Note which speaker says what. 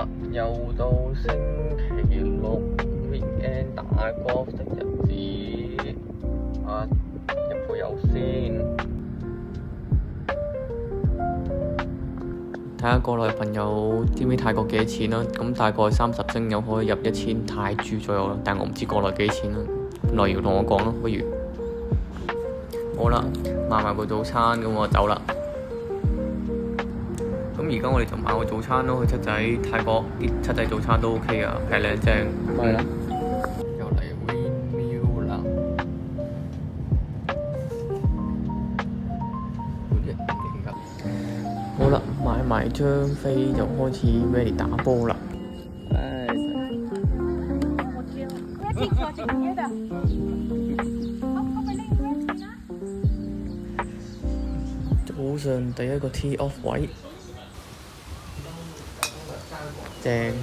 Speaker 1: 啦，又到星期六 weekend 打 golf 的日子，入鋪油先。睇下國內朋友知唔知泰國幾多錢啦？咁大概30星有可以入1000泰銖左右啦，但我唔知國內幾錢啦。來瑤同我講咯，不如好啦，買埋個早餐咁我走啦。咁而家我哋就買個早餐咯，去七仔。泰國啲七仔早餐都 OK 啊，係靚正。係啦，又嚟 windmill 啦。好啦，買埋張飛就開始 ready 打波啦。早上第一個 tee off 位，正。